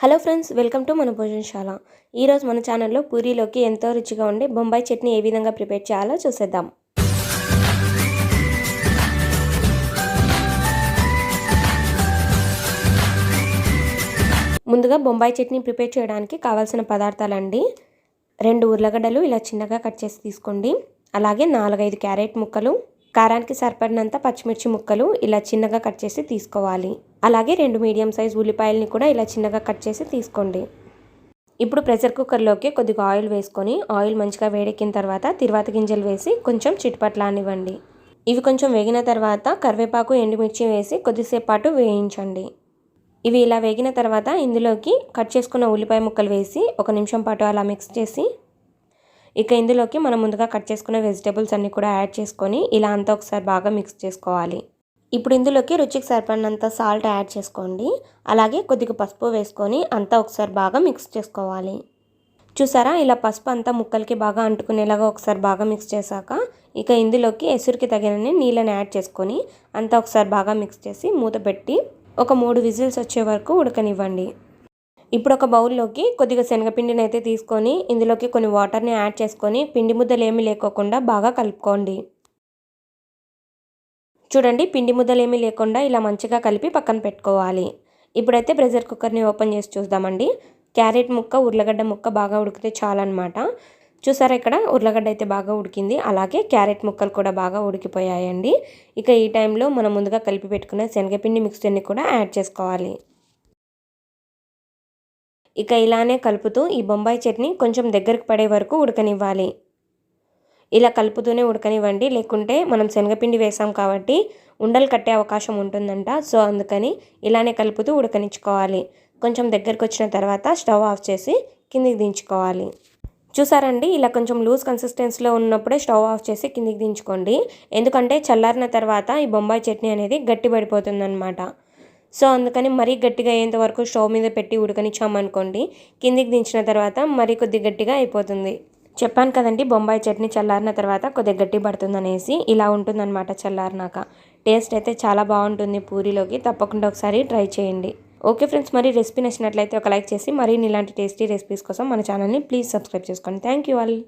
Hello friends, welcome to మన భోజనశాల. ఈరోజు మన ఛానల్లో పూరీలోకి ఎంతో రుచిగా ఉండే బొంబాయి చట్నీ ఏ విధంగా ప్రిపేర్ చేయాలో చూసేద్దాం. ముందుగా బొంబాయి చట్నీ ప్రిపేర్ చేయడానికి కావాల్సిన పదార్థాలండి. 2 ఉర్లగడ్డలు ఇలా చిన్నగా కట్ చేసి తీసుకోండి. అలాగే 4-5 క్యారెట్ ముక్కలు, కారానికి సరిపడినంత పచ్చిమిర్చి ముక్కలు ఇలా చిన్నగా కట్ చేసి తీసుకోవాలి. అలాగే 2 మీడియం సైజ్ ఉల్లిపాయలని కూడా ఇలా చిన్నగా కట్ చేసి తీసుకోండి. ఇప్పుడు ప్రెషర్ కుక్కర్లోకి కొద్దిగా ఆయిల్ వేసుకొని ఆయిల్ మంచిగా వేడెక్కిన తర్వాత తిరువాత గింజలు వేసి కొంచెం చిటపట్లానివ్వండి. ఇవి కొంచెం వేగిన తర్వాత కరివేపాకు, ఎండుమిర్చి వేసి కొద్దిసేపు పాటు వేయించండి. ఇవి ఇలా వేగిన తర్వాత ఇందులోకి కట్ చేసుకున్న ఉల్లిపాయ ముక్కలు వేసి 1 నిమిషం పాటు అలా మిక్స్ చేసి ఇక ఇందులోకి మనం ముందుగా కట్ చేసుకున్న వెజిటేబుల్స్ అన్నీ కూడా యాడ్ చేసుకొని ఇలా అంతా ఒకసారి బాగా మిక్స్ చేసుకోవాలి. ఇప్పుడు ఇందులోకి రుచికి సరిపడినంత సాల్ట్ యాడ్ చేసుకోండి. అలాగే కొద్దిగా పసుపు వేసుకొని అంతా ఒకసారి బాగా మిక్స్ చేసుకోవాలి. చూసారా, ఇలా పసుపు అంతా ముక్కలకి బాగా అంటుకునేలాగా ఒకసారి బాగా మిక్స్ చేశాక ఇక ఇందులోకి ఎసురుకి తగినన్ని నీళ్ళని యాడ్ చేసుకొని అంతా ఒకసారి బాగా మిక్స్ చేసి మూత పెట్టి ఒక 3 విజిల్స్ వచ్చే వరకు ఉడకనివ్వండి. ఇప్పుడు ఒక బౌల్లోకి కొద్దిగా శనగపిండిని అయితే తీసుకొని ఇందులోకి కొన్ని వాటర్ని యాడ్ చేసుకొని పిండి ముద్దలు ఏమీ లేకోకుండా బాగా కలుపుకోండి. చూడండి, పిండి ముద్దలు ఏమీ లేకుండా ఇలా మంచిగా కలిపి పక్కన పెట్టుకోవాలి. ఇప్పుడైతే ప్రెషర్ కుక్కర్ని ఓపెన్ చేసి చూద్దామండి. క్యారెట్ ముక్క, ఉర్లగడ్డ ముక్క బాగా ఉడికితే చాలన్నమాట. చూసారా, ఇక్కడ ఉర్లగడ్డ అయితే బాగా ఉడికింది. అలాగే క్యారెట్ ముక్కలు కూడా బాగా ఉడికిపోయాయండి. ఇక ఈ టైంలో మనం ముందుగా కలిపి పెట్టుకున్న శనగపిండి మిక్స్చర్ని కూడా యాడ్ చేసుకోవాలి. ఇక ఇలానే కలుపుతూ ఈ బొంబాయి చట్నీ కొంచెం దగ్గరకు పడే వరకు ఉడకనివ్వాలి. ఇలా కలుపుతూనే ఉడకనివ్వండి, లేకుంటే మనం శనగపిండి వేసాం కాబట్టి ఉండలు కట్టే అవకాశం ఉంటుందంట. సో అందుకని ఇలానే కలుపుతూ ఉడకనిచ్చుకోవాలి. కొంచెం దగ్గరకు వచ్చిన తర్వాత స్టవ్ ఆఫ్ చేసి కిందికి దించుకోవాలి. చూసారండి, ఇలా కొంచెం లూజ్ కన్సిస్టెన్సీలో ఉన్నప్పుడే స్టవ్ ఆఫ్ చేసి కిందికి దించుకోండి. ఎందుకంటే చల్లారిన తర్వాత ఈ బొంబాయి చట్నీ అనేది గట్టి పడిపోతుందన్నమాట. సో అందుకని మరీ గట్టిగా అయ్యేంత వరకు స్టవ్ మీద పెట్టి ఉడకనిచ్చామనుకోండి, కిందికి దించిన తర్వాత మరీ కొద్ది గట్టిగా అయిపోతుంది. చెప్పాను కదండి, బొంబాయి చట్నీ చల్లారిన తర్వాత కొద్దిగా గట్టి పడుతుందనేసి. ఇలా ఉంటుందన్నమాట చల్లారినాక. టేస్ట్ అయితే చాలా బాగుంటుంది పూరీలోకి. తప్పకుండా ఒకసారి ట్రై చేయండి. ఓకే ఫ్రెండ్స్, మరి రెసిపీ నచ్చినట్లయితే ఒక లైక్ చేసి మరిన్ని ఇలాంటి టేస్టీ రెసిపీస్ కోసం మన ఛానల్ని ప్లీజ్ సబ్స్క్రైబ్ చేసుకోండి. Thank you all.